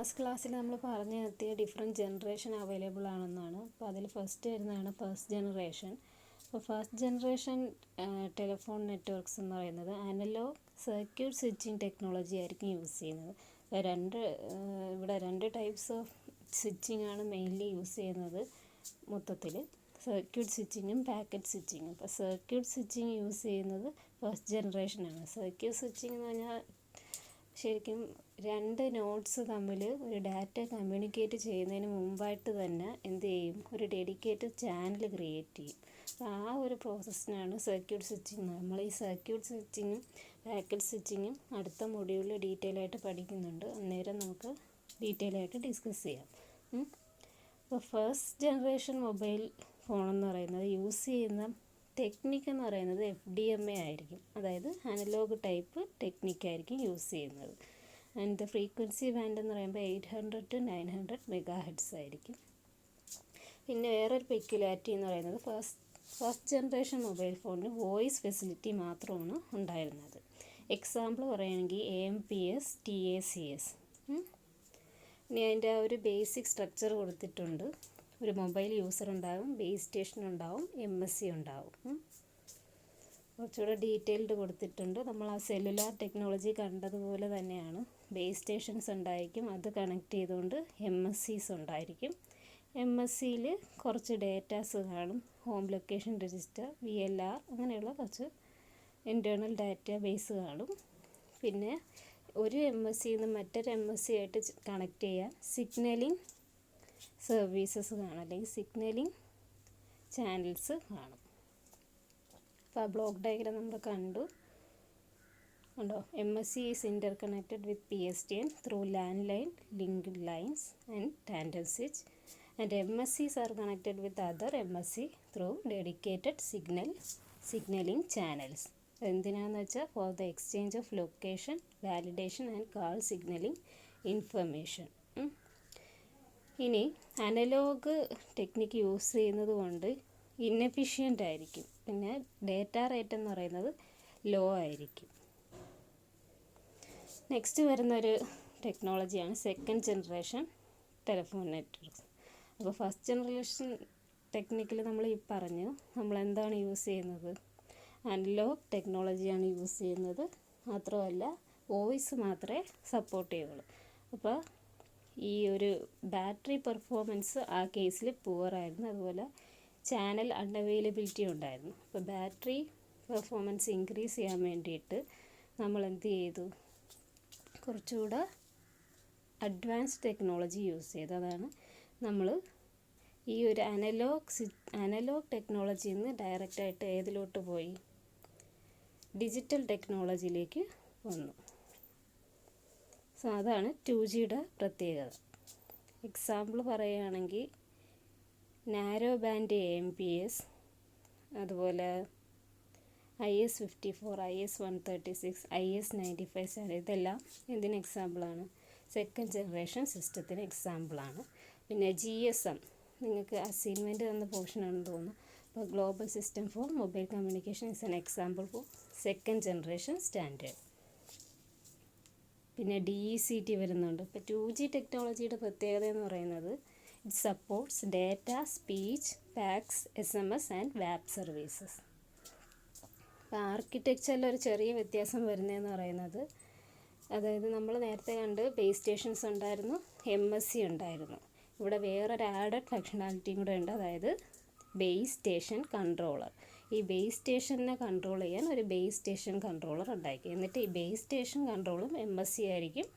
Last ക്ലാസ്സിൽ നമ്മൾ പറഞ്ഞു നിർത്തിയ ഡിഫറെൻറ്റ് ജനറേഷൻ അവൈലബിൾ ആണെന്നാണ്. അപ്പോൾ അതിൽ ഫസ്റ്റ് വരുന്നതാണ് ഫസ്റ്റ് ജനറേഷൻ. അപ്പോൾ ഫസ്റ്റ് ജനറേഷൻ ടെലിഫോൺ നെറ്റ്വർക്ക്സ് എന്ന് പറയുന്നത് അനലോഗ് സർക്യൂട്ട് സ്വിച്ചിങ് ടെക്നോളജി ആയിരിക്കും യൂസ് ചെയ്യുന്നത്. ഇവിടെ രണ്ട് ടൈപ്സ് ഓഫ് സ്വിച്ചിങ് ആണ് മെയിൻലി യൂസ് ചെയ്യുന്നത് മൊത്തത്തിൽ, സർക്യൂട്ട് സ്വിച്ചിങ്ങും പാക്കറ്റ് സ്വിച്ചിങ്ങും. അപ്പോൾ സർക്യൂട്ട് സ്വിച്ചിങ് യൂസ് ചെയ്യുന്നത് ഫസ്റ്റ് ജനറേഷനാണ്. സർക്യൂട്ട് സ്വിച്ചിങ് എന്ന് പറഞ്ഞാൽ ശരിക്കും രണ്ട് നോഡ്സ് തമ്മിൽ ഒരു ഡാറ്റ കമ്മ്യൂണിക്കേറ്റ് ചെയ്യുന്നതിന് മുമ്പായിട്ട് തന്നെ എന്ത് ചെയ്യും, ഒരു ഡെഡിക്കേറ്റഡ് ചാനൽ ക്രിയേറ്റ് ചെയ്യും. അപ്പോൾ ആ ഒരു പ്രോസസ്സിനാണ് സർക്യൂട്ട് സ്വിച്ചിങ്. നമ്മൾ ഈ സർക്യൂട്ട് സ്വിച്ചിങ്ങും പാക്കറ്റ് സ്വിച്ചിങ്ങും അടുത്ത മൊഡ്യൂളിൽ ഡീറ്റെയിൽ ആയിട്ട് പഠിക്കുന്നുണ്ട്. അന്നേരം നമുക്ക് ഡീറ്റെയിൽ ആയിട്ട് ഡിസ്കസ് ചെയ്യാം. അപ്പോൾ ഫസ്റ്റ് ജനറേഷൻ മൊബൈൽ ഫോൺ എന്ന് പറയുന്നത് യൂസ് ചെയ്യുന്ന ടെക്നിക്ക് എന്ന് പറയുന്നത് FDMA ആയിരിക്കും, അതായത് അനലോഗ് ടൈപ്പ് ടെക്നിക്കായിരിക്കും യൂസ് ചെയ്യുന്നത്. ആൻഡ് ഫ്രീക്വൻസി ബാൻഡ് എന്ന് പറയുമ്പോൾ 800 to 900 MHz ആയിരിക്കും. പിന്നെ വേറൊരു പെക്യുലാരിറ്റി എന്ന് പറയുന്നത് ഫസ്റ്റ് ജനറേഷൻ മൊബൈൽ ഫോണിന് വോയിസ് ഫെസിലിറ്റി മാത്രമാണ് ഉണ്ടായിരുന്നത്. എക്സാമ്പിൾ പറയുകയാണെങ്കിൽ AMPS TACS. ഇനി അതിൻ്റെ ഒരു ബേസിക് സ്ട്രക്ചർ കൊടുത്തിട്ടുണ്ട്. ഒരു മൊബൈൽ യൂസർ ഉണ്ടാകും, ബേസ് സ്റ്റേഷൻ ഉണ്ടാവും, MSC ഉണ്ടാവും. കുറച്ചുകൂടെ ഡീറ്റെയിൽഡ് കൊടുത്തിട്ടുണ്ട്. നമ്മൾ ആ സെല്ലുലാർ ടെക്നോളജി കണ്ടതുപോലെ തന്നെയാണ്. ബേസ് സ്റ്റേഷൻസ് ഉണ്ടായിരിക്കും, അത് കണക്ട് ചെയ്തുകൊണ്ട് MSCs ഉണ്ടായിരിക്കും. MSCയിൽ കുറച്ച് ഡേറ്റാസ് കാണും, ഹോം ലൊക്കേഷൻ രജിസ്റ്റർ, VLR, അങ്ങനെയുള്ള കുറച്ച് ഇൻറ്റേർണൽ ഡാറ്റ ബേസ് കാണും. പിന്നെ ഒരു MSCയിൽ നിന്ന് മറ്റൊരു MSC ആയിട്ട് കണക്ട് ചെയ്യാൻ സിഗ്നലിംഗ് സർവീസസ് കാണും, അല്ലെങ്കിൽ സിഗ്നലിംഗ് ചാനൽസ് കാണും. അപ്പോൾ ആ ബ്ലോക്ക് ഡയഗ്രാം നമ്മൾ കണ്ടു. MSC is interconnected with PSTN through landline linked lines and tandem switch, and MSCs are connected with other MSC through dedicated signaling channels. എന്തിനാണെന്ന് വെച്ചാൽ for the exchange of location, validation and call signalling information. ഇനി analogue technique use ചെയ്യുന്നത് കൊണ്ട് ഇന്നെഫിഷ്യൻ്റ് ആയിരിക്കും. പിന്നെ data rate എന്ന് പറയുന്നത് law ആയിരിക്കും. നെക്സ്റ്റ് വരുന്നൊരു ടെക്നോളജിയാണ് സെക്കൻഡ് ജനറേഷൻ ടെലിഫോൺ നെറ്റ്വർക്ക്സ്. അപ്പോൾ ഫസ്റ്റ് ജനറേഷൻ ടെക്നിക്കിൽ നമ്മൾ ഈ പറഞ്ഞു നമ്മൾ എന്താണ് യൂസ് ചെയ്യുന്നത്, അനലോഗ് ടെക്നോളജിയാണ് യൂസ് ചെയ്യുന്നത്. മാത്രമല്ല വോയിസ് മാത്രമേ സപ്പോർട്ട് ചെയ്യുള്ളൂ. അപ്പോൾ ഈ ഒരു ബാറ്ററി പെർഫോമൻസ് ആ കേസിൽ പുവറായിരുന്നു. അതുപോലെ ചാനൽ അൺഅവൈലബിലിറ്റി ഉണ്ടായിരുന്നു. അപ്പോൾ ബാറ്ററി പെർഫോമൻസ് ഇൻക്രീസ് ചെയ്യാൻ വേണ്ടിയിട്ട് നമ്മൾ എന്ത് ചെയ്തു, കുറച്ചുകൂടെ അഡ്വാൻസ്ഡ് ടെക്നോളജി യൂസ് ചെയ്തു. അതാണ് നമ്മൾ ഈ ഒരു അനലോഗ് ടെക്നോളജിയിൽ നിന്ന് ഡയറക്റ്റായിട്ട് ഏതിലോട്ട് പോയി, ഡിജിറ്റൽ ടെക്നോളജിയിലേക്ക് വന്നു. സോ അതാണ് 2Gയുടെ പ്രത്യേകത. എക്സാമ്പിൾ പറയുകയാണെങ്കിൽ നാരോ ബാൻഡ് AMPS, അതുപോലെ IS-54, IS-136, IS-95, ഇതെല്ലാം എന്തിന് എക്സാമ്പിളാണ്, സെക്കൻഡ് ജനറേഷൻ സിസ്റ്റത്തിന് എക്സാമ്പിളാണ്. പിന്നെ GSM നിങ്ങൾക്ക് അസൈൻമെൻറ്റ് തന്ന പോർഷനാണെന്ന് തോന്നുന്നു. അപ്പോൾ global system for mobile communication is an example for second generation standard. പിന്നെ DECT വരുന്നുണ്ട്. ഇപ്പോൾ 2G ടെക്നോളജിയുടെ പ്രത്യേകത എന്ന് പറയുന്നത് it supports data, speech, fax, SMS and വാപ്പ് സർവീസസ്. അപ്പോൾ ആർക്കിടെക്ചറിൽ ഒരു ചെറിയ വ്യത്യാസം വരുന്നതെന്ന് പറയുന്നത്, അതായത് നമ്മൾ നേരത്തെ കണ്ട് ബേസ് സ്റ്റേഷൻസ് ഉണ്ടായിരുന്നു, MSC ഉണ്ടായിരുന്നു. ഇവിടെ വേറൊരു ആഡഡ് ഫങ്ഷണാലിറ്റിയും കൂടെ ഉണ്ട്, അതായത് ബേസ് സ്റ്റേഷൻ കൺട്രോളർ. ഈ ബേസ് സ്റ്റേഷനെ കൺട്രോൾ ചെയ്യാൻ ഒരു ബേസ് സ്റ്റേഷൻ കൺട്രോളർ ഉണ്ടാക്കി, എന്നിട്ട് ഈ ബേസ് സ്റ്റേഷൻ കൺട്രോളും MSC ആയിരിക്കും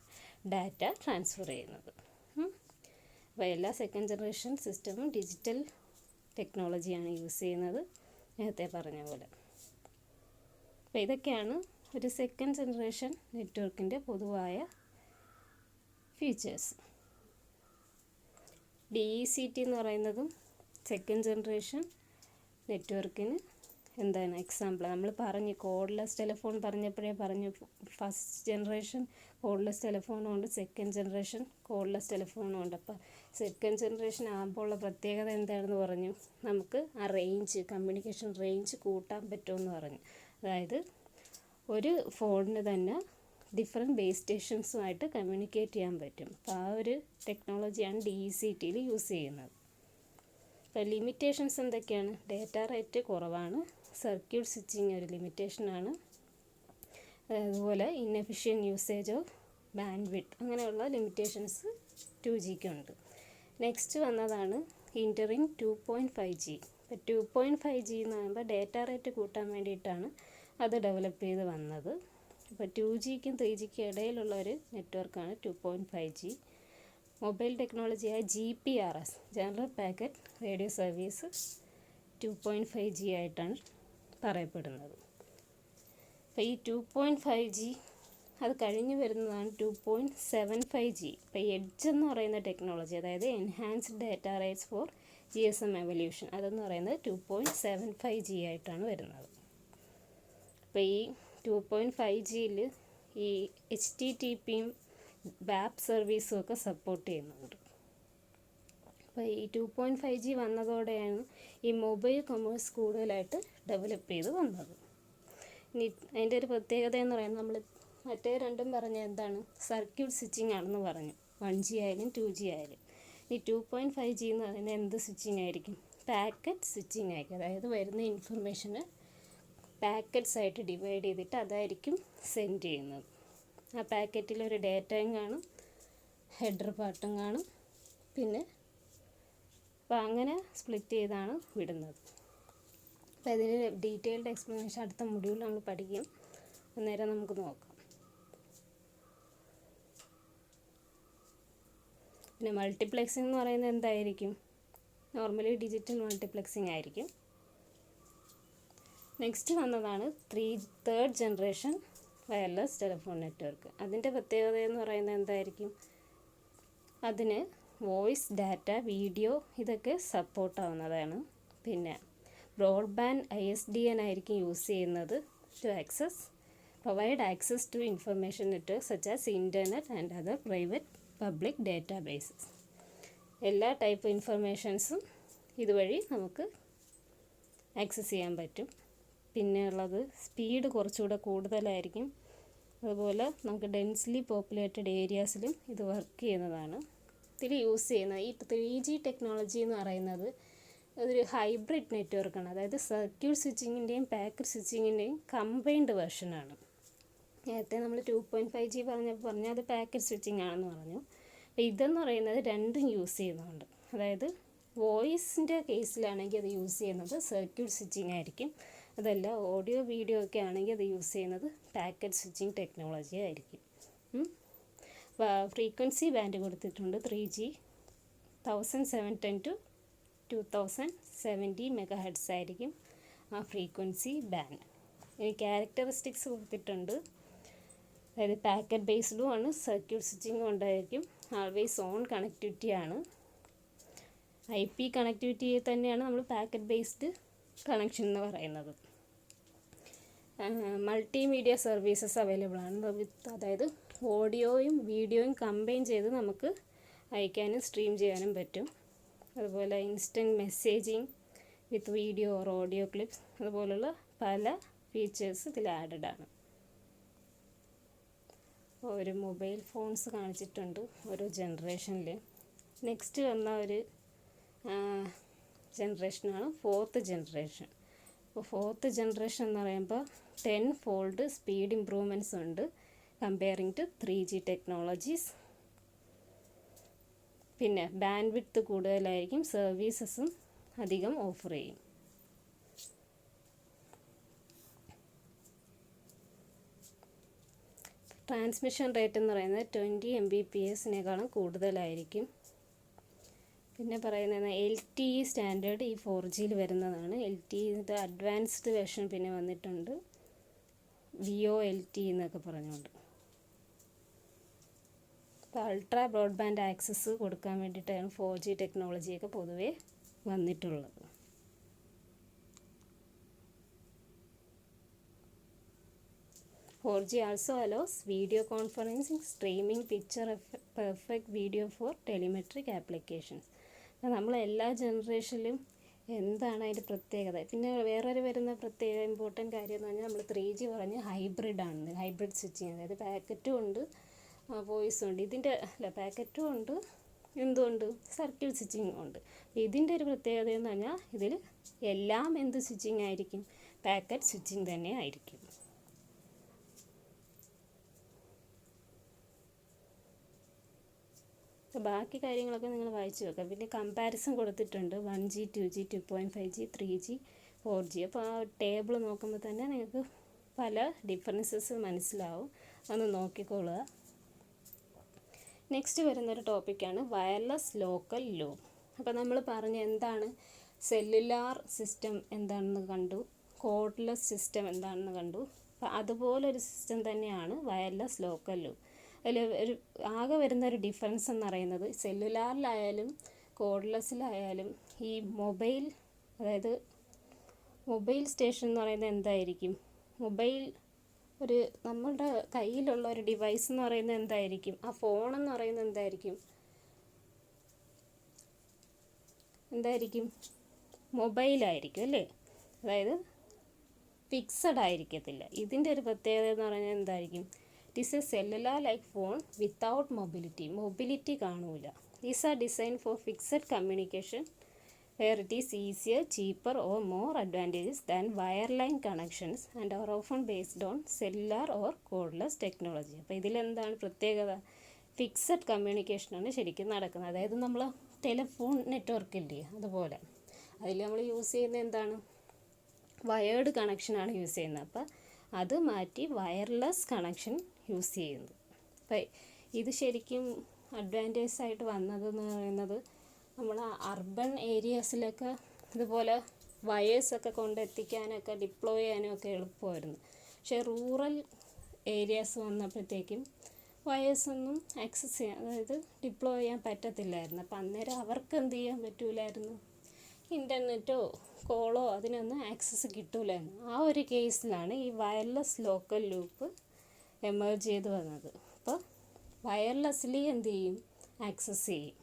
ഡാറ്റ ട്രാൻസ്ഫർ ചെയ്യുന്നത്. അപ്പോൾ എല്ലാ സെക്കൻഡ് ജനറേഷൻ സിസ്റ്റമും ഡിജിറ്റൽ ടെക്നോളജിയാണ് യൂസ് ചെയ്യുന്നത്, നേരത്തെ പറഞ്ഞ പോലെ. അപ്പോൾ ഇതൊക്കെയാണ് ഒരു സെക്കൻഡ് ജനറേഷൻ നെറ്റ്വർക്കിൻ്റെ പൊതുവായ ഫീച്ചേഴ്സ്. DECT എന്ന് പറയുന്നതും സെക്കൻഡ് ജനറേഷൻ നെറ്റ്വർക്കിന് എന്താണ് എക്സാമ്പിൾ. നമ്മൾ പറഞ്ഞു കോഡ്ലെസ് ടെലിഫോൺ പറഞ്ഞപ്പോഴേ പറഞ്ഞു ഫസ്റ്റ് ജനറേഷൻ കോഡ്ലെസ് ടെലിഫോണും ഉണ്ട്, സെക്കൻഡ് ജനറേഷൻ കോഡ്ലെസ് ടെലിഫോണും ഉണ്ട്. അപ്പോൾ സെക്കൻഡ് ജനറേഷൻ ആകുമ്പോൾ ഉള്ള പ്രത്യേകത എന്താണെന്ന് പറഞ്ഞു, നമുക്ക് ആ റേഞ്ച്, കമ്മ്യൂണിക്കേഷൻ റേഞ്ച് കൂട്ടാൻ പറ്റുമെന്ന് പറഞ്ഞു. അതായത് ഒരു ഫോണിന് തന്നെ ഡിഫറെൻറ്റ് ബേസ് സ്റ്റേഷൻസുമായിട്ട് കമ്മ്യൂണിക്കേറ്റ് ചെയ്യാൻ പറ്റും. അപ്പോൾ ആ ഒരു ടെക്നോളജിയാണ് DECTയിൽ യൂസ് ചെയ്യുന്നത്. അപ്പോൾ ലിമിറ്റേഷൻസ് എന്തൊക്കെയാണ്? ഡാറ്റ റേറ്റ് കുറവാണ്, സർക്യൂട്ട് സ്വിച്ചിങ് ഒരു ലിമിറ്റേഷനാണ്, അതുപോലെ inefficient usage of band width, അങ്ങനെയുള്ള ലിമിറ്റേഷൻസ് 2Gക്കുണ്ട്. നെക്സ്റ്റ് വന്നതാണ് ഇൻറ്ററിങ് 2.5G. ഇപ്പോൾ 2.5G എന്ന് പറയുമ്പോൾ ഡാറ്റ റേറ്റ് കൂട്ടാൻ വേണ്ടിയിട്ടാണ് അത് ഡെവലപ്പ് ചെയ്ത് വന്നത്. അപ്പോൾ 2Gക്കും 3Gക്കും ഇടയിലുള്ള ഒരു നെറ്റ്വർക്കാണ് 2.5G. മൊബൈൽ ടെക്നോളജിയായ GPRS, general packet radio service 2.5G ആയിട്ടാണ് പറയപ്പെടുന്നത്. അപ്പോൾ ഈ 2.5G അത് കഴിഞ്ഞ് വരുന്നതാണ് 2.75G. ഇപ്പോൾ എഡ്ജ് എന്ന് പറയുന്ന ടെക്നോളജി, അതായത് enhanced data rates for GSM evolution, അതെന്ന് പറയുന്നത് 2.75G ആയിട്ടാണ് വരുന്നത്. അപ്പോൾ ഈ 2.5Gയിൽ ഈ HTTPയും ബാപ്പ് സർവീസും ഒക്കെ സപ്പോർട്ട് ചെയ്യുന്നുണ്ട്. അപ്പോൾ ഈ 2.5G വന്നതോടെയാണ് ഈ മൊബൈൽ കൊമേഴ്സ് കൂടുതലായിട്ട് ഡെവലപ്പ് ചെയ്ത് വന്നത്. ഇനി അതിൻ്റെ ഒരു പ്രത്യേകത എന്ന് പറയുന്നത്, നമ്മൾ മറ്റേ രണ്ടും പറഞ്ഞ എന്താണ്, സർക്യൂട്ട് സ്വിച്ചിങ് ആണെന്ന് പറഞ്ഞു, 1G ആയാലും 2G ആയാലും. ഈ 2.5G എന്ന് പറയുന്നത് എന്ത് സ്വിച്ചിങ് ആയിരിക്കും? പാക്കറ്റ് സ്വിച്ചിങ് ആയിരിക്കും. അതായത് വരുന്ന ഇൻഫർമേഷന് പാക്കറ്റ്സ് ആയിട്ട് ഡിവൈഡ് ചെയ്തിട്ട് അതായിരിക്കും സെൻഡ് ചെയ്യുന്നത്. ആ പാക്കറ്റിൽ ഒരു ഡാറ്റയും കാണും, ഹെഡർ പാർട്ടും കാണും, പിന്നെ അപ്പോൾ അങ്ങനെ സ്പ്ലിറ്റ് ചെയ്താണ് വിടുന്നത്. അപ്പോൾ ഇതിന് ഡീറ്റെയിൽഡ് എക്സ്പ്ലനേഷൻ അടുത്ത മൊഡ്യൂളിൽ നമ്മൾ പഠിക്കും. അന്നേരം നമുക്ക് നോക്കാം. പിന്നെ മൾട്ടിപ്ലെക്സിംഗ് എന്ന് പറയുന്നത് എന്തായിരിക്കും? നോർമലി ഡിജിറ്റൽ മൾട്ടിപ്ലെക്സിംഗ് ആയിരിക്കും. നെക്സ്റ്റ് വന്നതാണ് third generation wireless telephone network. അതിൻ്റെ പ്രത്യേകത എന്ന് പറയുന്നത് എന്തായിരിക്കും? അതിന് വോയിസ്, ഡാറ്റ, വീഡിയോ ഇതൊക്കെ സപ്പോർട്ടാവുന്നതാണ്. പിന്നെ ബ്രോഡ്ബാൻഡ് ISDN ആയിരിക്കും യൂസ് ചെയ്യുന്നത് to provide access to information network such as internet and other private public databases. എല്ലാ ടൈപ്പ് ഇൻഫർമേഷൻസും ഇതുവഴി നമുക്ക് ആക്സസ് ചെയ്യാൻ പറ്റും. പിന്നെ ഉള്ളത് സ്പീഡ് കുറച്ചുകൂടെ കൂടുതലായിരിക്കും. അതുപോലെ നമുക്ക് ഡെൻസ്ലി പോപ്പുലേറ്റഡ് ഏരിയാസിലും ഇത് വർക്ക് ചെയ്യുന്നതാണ്. ഇതിൽ യൂസ് ചെയ്യുന്ന ഈ 3G ടെക്നോളജി എന്ന് പറയുന്നത് അതൊരു ഹൈബ്രിഡ് നെറ്റ്വർക്കാണ്. അതായത് സർക്യൂട്ട് സ്വിച്ചിങ്ങിൻ്റെയും പാക്കറ്റ് സ്വിച്ചിങ്ങിൻ്റെയും കമ്പൈൻഡ് വെർഷനാണ്. നേരത്തെ നമ്മൾ 2.5G പറഞ്ഞാൽ അത് പാക്കറ്റ് സ്വിച്ചിങ് ആണെന്ന് പറഞ്ഞു. അപ്പോൾ ഇതെന്ന് പറയുന്നത് രണ്ടും യൂസ് ചെയ്യുന്നുണ്ട്. അതായത് വോയിസിൻ്റെ കേസിലാണെങ്കിൽ അത് യൂസ് ചെയ്യുന്നത് സർക്യൂട്ട് സ്വിച്ചിങ് ആയിരിക്കും. അതല്ല ഓഡിയോ വീഡിയോ ഒക്കെ ആണെങ്കിൽ അത് യൂസ് ചെയ്യുന്നത് പാക്കറ്റ് സ്വിച്ചിങ് ടെക്നോളജി ആയിരിക്കും. ഫ്രീക്വൻസി ബാൻഡ് കൊടുത്തിട്ടുണ്ട് 3G 1710 to 2070 MHz ആയിരിക്കും ആ ഫ്രീക്വൻസി ബാൻഡ്. ഇനി ക്യാരക്ടറിസ്റ്റിക്സ് കൊടുത്തിട്ടുണ്ട്. അതായത് പാക്കറ്റ് ബേസ്ഡും ആണ്, സർക്യൂട്ട് സ്വിച്ചിങ്ങും ഉണ്ടായിരിക്കും. ആൾവേസ് ഓൺ കണക്ടിവിറ്റി ആണ്. IP കണക്ടിവിറ്റി തന്നെയാണ് നമ്മൾ പാക്കറ്റ് ബേസ്ഡ് കണക്ഷൻ എന്ന് പറയുന്നത്. മൾട്ടിമീഡിയ സർവീസസ് അവൈലബിൾ ആണ്. അതായത് ഓഡിയോയും വീഡിയോയും കമ്പൈൻ ചെയ്ത് നമുക്ക് അയക്കാനും സ്ട്രീം ചെയ്യാനും പറ്റും. അതുപോലെ instant messaging with video or audio clips, അതുപോലുള്ള പല ഫീച്ചേഴ്സ് ഇതിൽ ആഡഡ് ആണ്. ഒരു മൊബൈൽ ഫോൺസ് കാണിച്ചിട്ടുണ്ട് ഓരോ ജനറേഷനിൽ. നെക്സ്റ്റ് വന്ന ഒരു ജനറേഷനാണ് 4th ജനറേഷൻ. അപ്പോൾ 4th ജനറേഷൻ എന്ന് പറയുമ്പോൾ 10-fold സ്പീഡ് ഇമ്പ്രൂവ്മെൻറ്റ്സ് ഉണ്ട് കമ്പയറിങ് ടു 3G ടെക്നോളജീസ്. പിന്നെ ബാൻഡ് വിഡ്ത്ത് കൂടുതലായിരിക്കും, സർവീസസും അധികം ഓഫർ ചെയ്യും. ട്രാൻസ്മിഷൻ റേറ്റ് എന്ന് പറയുന്നത് 20 Mbps കൂടുതലായിരിക്കും. പിന്നെ പറയുന്നത് LTE സ്റ്റാൻഡേർഡ് ഈ 4Gയിൽ വരുന്നതാണ്. LTE അഡ്വാൻസ്ഡ് വെർഷൻ പിന്നെ വന്നിട്ടുണ്ട്, VoLTE എന്നൊക്കെ പറഞ്ഞുകൊണ്ട്. അപ്പോൾ അൾട്രാ ബ്രോഡ്ബാൻഡ് ആക്സസ് കൊടുക്കാൻ വേണ്ടിയിട്ടാണ് 4G ടെക്നോളജിയൊക്കെ പൊതുവേ വന്നിട്ടുള്ളത്. G also allows video conferencing, streaming, picture perfect video for telemetric applications. അപ്പോൾ നമ്മൾ എല്ലാ ജനറേഷനിലും എന്താണ് അതിൻ്റെ പ്രത്യേകത? പിന്നെ വേറൊരു വരുന്ന പ്രത്യേക ഇമ്പോർട്ടൻറ്റ് കാര്യം എന്ന് പറഞ്ഞാൽ നമ്മൾ 3G പറഞ്ഞ് ഹൈബ്രിഡ് ആണ്, ഹൈബ്രിഡ് സ്വിച്ചിങ്. അതായത് പാക്കറ്റും ഉണ്ട് വോയിസും ഉണ്ട്. ഇതിൻ്റെ അല്ല, പാക്കറ്റും ഉണ്ട്, എന്തുകൊണ്ട് സർക്യൂട്ട് സ്വിച്ചിങ് ഉണ്ട്. ഇതിൻ്റെ ഒരു പ്രത്യേകത എന്ന് പറഞ്ഞാൽ ഇതിൽ എല്ലാം എന്ത് സ്വിച്ചിങ് ആയിരിക്കും? പാക്കറ്റ് സ്വിച്ചിങ് തന്നെ ആയിരിക്കും. ബാക്കി കാര്യങ്ങളൊക്കെ നിങ്ങൾ വായിച്ചു നോക്കാം. പിന്നെ കമ്പാരിസൺ കൊടുത്തിട്ടുണ്ട് 1G 2G 2.5G 3G 4G. അപ്പോൾ ആ ടേബിൾ നോക്കുമ്പോൾ തന്നെ നിങ്ങൾക്ക് പല ഡിഫറൻസസ് മനസ്സിലാവും. ഒന്ന് നോക്കിക്കൊള്ളുക. നെക്സ്റ്റ് വരുന്നൊരു ടോപ്പിക്കാണ് വയർലെസ് ലോക്കൽ ലൂപ്പ്. അപ്പോൾ നമ്മൾ പറഞ്ഞ എന്താണ് സെല്ലുലാർ സിസ്റ്റം എന്താണെന്ന് കണ്ടു, കോഡ്ലെസ് സിസ്റ്റം എന്താണെന്ന് കണ്ടു. അപ്പോൾ അതുപോലൊരു സിസ്റ്റം തന്നെയാണ് വയർലെസ് ലോക്കൽ ലൂപ്പ്. അതിൽ ഒരു ആകെ വരുന്നൊരു ഡിഫറൻസ് എന്ന് പറയുന്നത് സെല്ലുലാറിലായാലും കോഡ്ലെസ്സിലായാലും ഈ മൊബൈൽ, അതായത് മൊബൈൽ സ്റ്റേഷൻ എന്ന് പറയുന്നത് എന്തായിരിക്കും? മൊബൈൽ ഒരു നമ്മളുടെ കയ്യിലുള്ള ഒരു ഡിവൈസ് എന്ന് പറയുന്നത് എന്തായിരിക്കും? ആ ഫോണെന്ന് പറയുന്നത് എന്തായിരിക്കും? മൊബൈലായിരിക്കും അല്ലേ? അതായത് ഫിക്സഡ് ആയിരിക്കത്തില്ല. ഇതിൻ്റെ ഒരു പ്രത്യേകത എന്ന് പറഞ്ഞാൽ എന്തായിരിക്കും? It is a cellular like phone without mobility കാണൂല. These are design for fixed communication where it is easier, cheaper or more advantageous than wireline connections and are often based on cellular or cordless technology. അപ്പോൾ ഇതിലെന്താണ് പ്രത്യേകത? Fixed കമ്മ്യൂണിക്കേഷനാണ് ശരിക്കും നടക്കുന്നത്. അതായത് നമ്മൾ telephone network ഇല്ലേ, അതുപോലെ അതിൽ നമ്മൾ യൂസ് ചെയ്യുന്നത് എന്താണ്? വയേർഡ് കണക്ഷനാണ് യൂസ് ചെയ്യുന്നത്. അപ്പോൾ അത് മാറ്റി വയർലെസ് കണക്ഷൻ യൂസ് ചെയ്യുന്നത്. അപ്പോൾ ഇത് ശരിക്കും അഡ്വാൻറ്റേജ് ആയിട്ട് വന്നതെന്ന് പറയുന്നത് നമ്മൾ അർബൻ ഏരിയാസിലൊക്കെ ഇതുപോലെ വയേഴ്സൊക്കെ കൊണ്ടെത്തിക്കാനൊക്കെ ഡിപ്ലോയ് ചെയ്യാനും ഒക്കെ എളുപ്പമായിരുന്നു. പക്ഷേ റൂറൽ ഏരിയാസ് വന്നപ്പോഴത്തേക്കും വയേഴ്സൊന്നും ആക്സസ് ചെയ്യാൻ, അതായത് ഡിപ്ലോയ് ചെയ്യാൻ പറ്റത്തില്ലായിരുന്നു. അപ്പം അന്നേരം അവർക്ക് എന്ത് ചെയ്യാൻ പറ്റൂലായിരുന്നു? ഇൻ്റർനെറ്റോ കോളോ അതിനൊന്നും ആക്സസ് കിട്ടൂലായിരുന്നു. ആ ഒരു കേസിലാണ് ഈ വയർലെസ് ലോക്കൽ ലൂപ്പ് എമേർജ് ചെയ്ത് വന്നത്. അപ്പോൾ വയർലെസ്ലി എന്ത് ചെയ്യും? ആക്സസ് ചെയ്യും.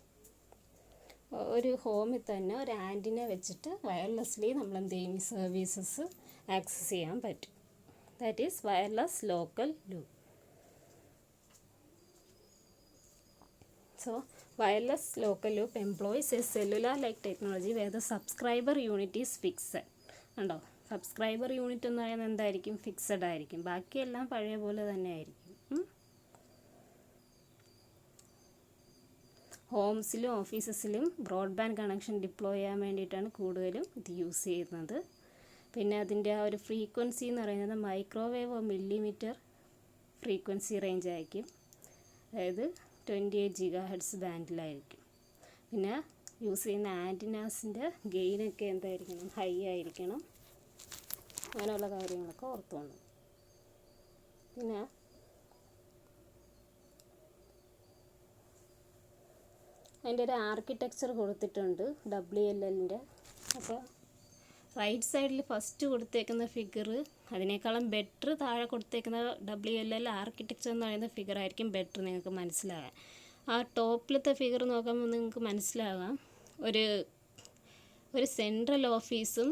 ഒരു ഹോമിൽ തന്നെ ഒരു ആൻറ്റിന വെച്ചിട്ട് വയർലെസ്ലി നമ്മൾ എന്ത് ചെയ്യും? ഈ സർവീസസ് ആക്സസ് ചെയ്യാൻ പറ്റും. That is wireless local loop. So wireless local loop employs a cellular like technology where the subscriber unit is fixed. ഉണ്ടോ? സബ്സ്ക്രൈബർ യൂണിറ്റ് എന്ന് പറയുന്നത് എന്തായിരിക്കും? ഫിക്സഡ് ആയിരിക്കും. ബാക്കിയെല്ലാം പഴയ പോലെ തന്നെ ആയിരിക്കും. ഹോംസിലും ഓഫീസസിലും ബ്രോഡ്ബാൻഡ് കണക്ഷൻ ഡിപ്ലോയ് ചെയ്യാൻ വേണ്ടിയിട്ടാണ് കൂടുതലും ഇത് യൂസ് ചെയ്യുന്നത്. പിന്നെ അതിൻ്റെ ആ ഒരു ഫ്രീക്വൻസി എന്ന് പറയുന്നത് മൈക്രോവേവ് മില്ലിമീറ്റർ ഫ്രീക്വൻസി റേഞ്ച് ആയിരിക്കും. അതായത് 28 GHz ബാൻഡിലായിരിക്കും. പിന്നെ യൂസ് ചെയ്യുന്ന ആൻറ്റിനാസിൻ്റെ ഗെയിനൊക്കെ എന്തായിരിക്കണം? ഹൈ ആയിരിക്കണം. അങ്ങനെയുള്ള കാര്യങ്ങളൊക്കെ ഓർത്തുകൊണ്ട്. പിന്നെ അതിൻ്റെ ഒരു ആർക്കിടെക്ചർ കൊടുത്തിട്ടുണ്ട് WLLൻ്റെ. അപ്പോൾ റൈറ്റ് സൈഡിൽ ഫസ്റ്റ് കൊടുത്തേക്കുന്ന ഫിഗർ അതിനേക്കാളും ബെറ്റർ, താഴെ കൊടുത്തേക്കുന്ന WLL ആർക്കിടെക്ചർ എന്ന് പറയുന്ന ഫിഗർ ആയിരിക്കും ബെറ്റർ നിങ്ങൾക്ക് മനസ്സിലാകാൻ. ആ ടോപ്പിലത്തെ ഫിഗർ നോക്കുമ്പോൾ നിങ്ങൾക്ക് മനസ്സിലാകാം ഒരു സെൻട്രൽ ഓഫീസും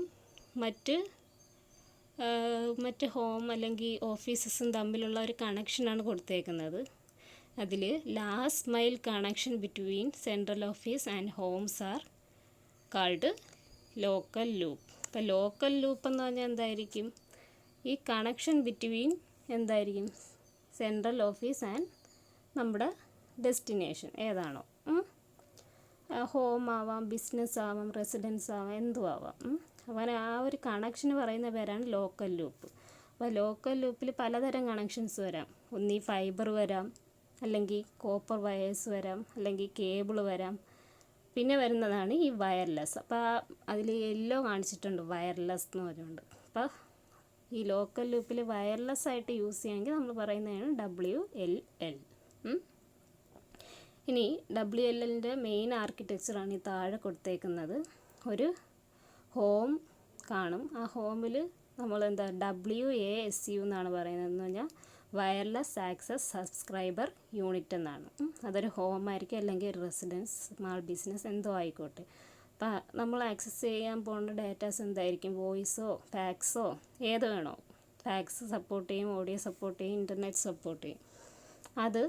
മറ്റ് ഹോം അല്ലെങ്കിൽ ഓഫീസസും തമ്മിലുള്ള ഒരു കണക്ഷനാണ് കൊടുത്തേക്കുന്നത്. അതിൽ last mile connection between central office and homes are called local loop. അപ്പോൾ ലോക്കൽ ലൂപ്പ് എന്ന് പറഞ്ഞാൽ എന്തായിരിക്കും? ഈ കണക്ഷൻ ബിറ്റ്വീൻ എന്തായിരിക്കും? സെൻട്രൽ ഓഫീസ് ആൻഡ് നമ്മുടെ ഡെസ്റ്റിനേഷൻ ഏതാണോ, ഹോം ആവാം, ബിസിനസ് ആവാം, റെസിഡൻസ് ആവാം, എന്തും ആവാം. അങ്ങനെ ആ ഒരു കണക്ഷന് പറയുന്ന പേരാണ് ലോക്കൽ ലൂപ്പ്. അപ്പോൾ ലോക്കൽ ലൂപ്പിൽ പലതരം കണക്ഷൻസ് വരാം. ഒന്നീ ഫൈബർ വരാം, അല്ലെങ്കിൽ കോപ്പർ വയേഴ്സ് വരാം, അല്ലെങ്കിൽ കേബിൾ വരാം. പിന്നെ വരുന്നതാണ് ഈ വയർലെസ്. അപ്പോൾ അതിൽ യെല്ലോ കാണിച്ചിട്ടുണ്ട് വയർലെസ് എന്ന് പറഞ്ഞുകൊണ്ട്. അപ്പോൾ ഈ ലോക്കൽ ലൂപ്പിൽ വയർലെസ് ആയിട്ട് യൂസ് ചെയ്യാമെങ്കിൽ നമ്മൾ പറയുന്നതാണ് WLL. ഇനി WLLൻ്റെ മെയിൻ ആർക്കിടെക്ചറാണ് ഈ താഴെ കൊടുത്തേക്കുന്നത്. ഒരു ഹോം കാണും. ആ ഹോമിൽ നമ്മൾ WASU എന്നാണ് പറയുന്നത്. എന്ന് പറഞ്ഞാൽ വയർലെസ് ആക്സസ് സബ്സ്ക്രൈബർ യൂണിറ്റ് എന്നാണ്. അതൊരു ഹോം ആയിരിക്കും, അല്ലെങ്കിൽ ഒരു റെസിഡൻസ്, സ്മാൾ ബിസിനസ്, എന്തോ ആയിക്കോട്ടെ. അപ്പോൾ നമ്മൾ ആക്സസ് ചെയ്യാൻ പോകുന്ന ഡാറ്റാസ് എന്തായിരിക്കും? വോയിസോ ഫാക്സോ ഏത് വേണോ? ഫാക്സ് സപ്പോർട്ട് ചെയ്യും, ഓഡിയോ സപ്പോർട്ട് ചെയ്യും, ഇൻ്റർനെറ്റ് സപ്പോർട്ട് ചെയ്യും. അത്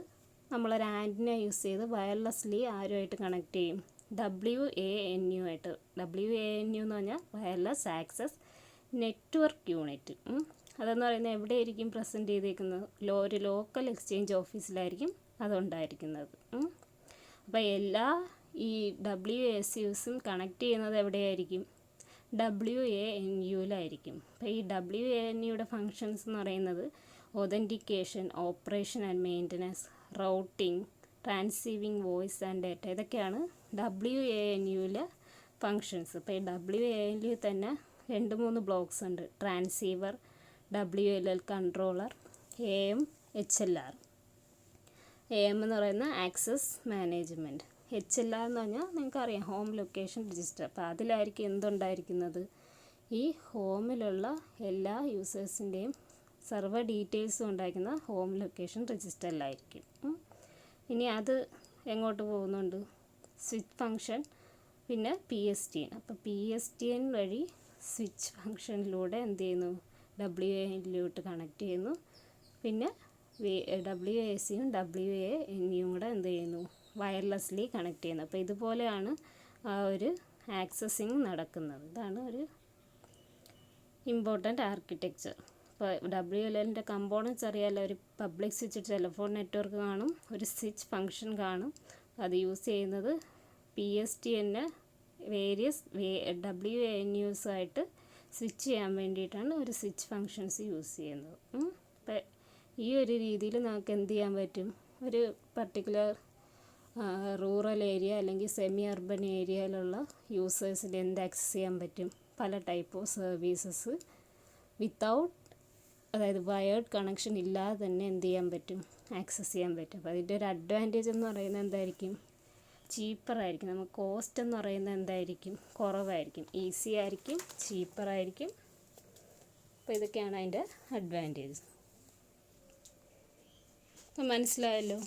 നമ്മളൊരു ആൻറ്റിന യൂസ് ചെയ്ത് വയർലെസ്ലി ആരുമായിട്ട് കണക്ട് ചെയ്യും? WANU ആയിട്ട്. WANU എന്ന് പറഞ്ഞാൽ വയർലെസ് ആക്സസ് നെറ്റ്വർക്ക് യൂണിറ്റ്. അതെന്ന് പറയുന്നത് എവിടെയായിരിക്കും പ്രസൻറ്റ് ചെയ്തേക്കുന്നത്? ഒരു ലോക്കൽ എക്സ്ചേഞ്ച് ഓഫീസിലായിരിക്കും അതുണ്ടായിരിക്കുന്നത്. അപ്പോൾ എല്ലാ ഈ WASUസും കണക്ട് ചെയ്യുന്നത് എവിടെയായിരിക്കും? WANUവിലായിരിക്കും. അപ്പോൾ ഈ WANUയുടെ ഫങ്ഷൻസ് എന്ന് പറയുന്നത് authentication, operation and maintenance, routing, transceiving voice and data, ഇതൊക്കെയാണ് WANUവിലെ ഫങ്ഷൻസ്. അപ്പോൾ ഈ WANU തന്നെ 2-3 ബ്ലോക്സ് ഉണ്ട്. Transceiver, WLL controller, AM, HLR. AM എന്ന് പറയുന്ന ആക്സസ് മാനേജ്മെൻറ്റ്, HLR എന്ന് പറഞ്ഞാൽ നിങ്ങൾക്കറിയാം ഹോം ലൊക്കേഷൻ രജിസ്റ്റർ. അപ്പോൾ അതിലായിരിക്കും എന്തുണ്ടായിരിക്കുന്നത്? ഈ ഹോമിലുള്ള എല്ലാ യൂസേഴ്സിൻ്റെയും സർവർ ഡീറ്റെയിൽസും ഉണ്ടായിരിക്കുന്ന ഹോം ലൊക്കേഷൻ രജിസ്റ്ററിലായിരിക്കും. ഇനി അത് എങ്ങോട്ട് പോകുന്നുണ്ട്? സ്വിച്ച് ഫങ്ഷൻ, പിന്നെ PSTN. അപ്പോൾ PSTN വഴി സ്വിച്ച് ഫങ്ഷനിലൂടെ എന്ത് ചെയ്യുന്നു? WANUവിലോട്ട് കണക്ട് ചെയ്യുന്നു. പിന്നെ WASUം WANUവും കൂടെ എന്ത് ചെയ്യുന്നു? വയർലെസ്ലി കണക്ട് ചെയ്യുന്നു. അപ്പോൾ ഇതുപോലെയാണ് ആ ഒരു ആക്സസിങ് നടക്കുന്നത്. ഇതാണ് ഒരു ഇമ്പോർട്ടൻ്റ് ആർക്കിടെക്ചർ. ഇപ്പോൾ WLLൻ്റെ കമ്പോണൻസ് അറിയാമല്ലോ. ഒരു പബ്ലിക് സ്വിച്ച് ടെലിഫോൺ നെറ്റ്വർക്ക് കാണും, ഒരു സ്വിച്ച് ഫങ്ഷൻ കാണും. അത് യൂസ് ചെയ്യുന്നത് PSTN വേരിയസ് WANUസായിട്ട് സ്വിച്ച് ചെയ്യാൻ വേണ്ടിയിട്ടാണ് ഒരു സ്വിച്ച് ഫങ്ഷൻസ് യൂസ് ചെയ്യുന്നത്. അപ്പോൾ ഈ ഒരു രീതിയിൽ നമുക്ക് എന്ത് ചെയ്യാൻ പറ്റും? ഒരു പർട്ടിക്കുലർ റൂറൽ ഏരിയ അല്ലെങ്കിൽ സെമി അർബൻ ഏരിയയിലുള്ള യൂസേഴ്സിന് എന്ത് ആക്സസ് ചെയ്യാൻ പറ്റും? പല ടൈപ്പ് ഓഫ് സർവീസസ് വിത്തൗട്ട്, അതായത് വയേർഡ് കണക്ഷൻ ഇല്ലാതെ തന്നെ എന്ത് ചെയ്യാൻ പറ്റും? ആക്സസ് ചെയ്യാൻ പറ്റും. അപ്പോൾ അതിൻ്റെ ഒരു അഡ്വാൻറ്റേജ് എന്ന് പറയുന്നത് എന്തായിരിക്കും? ചീപ്പറായിരിക്കും. നമുക്ക് കോസ്റ്റ് എന്ന് പറയുന്നത് എന്തായിരിക്കും? കുറവായിരിക്കും. ഈസി ആയിരിക്കും, ചീപ്പറായിരിക്കും. അപ്പോൾ ഇതൊക്കെയാണ് അതിൻ്റെ അഡ്വാൻറ്റേജ്. മനസ്സിലായല്ലോ?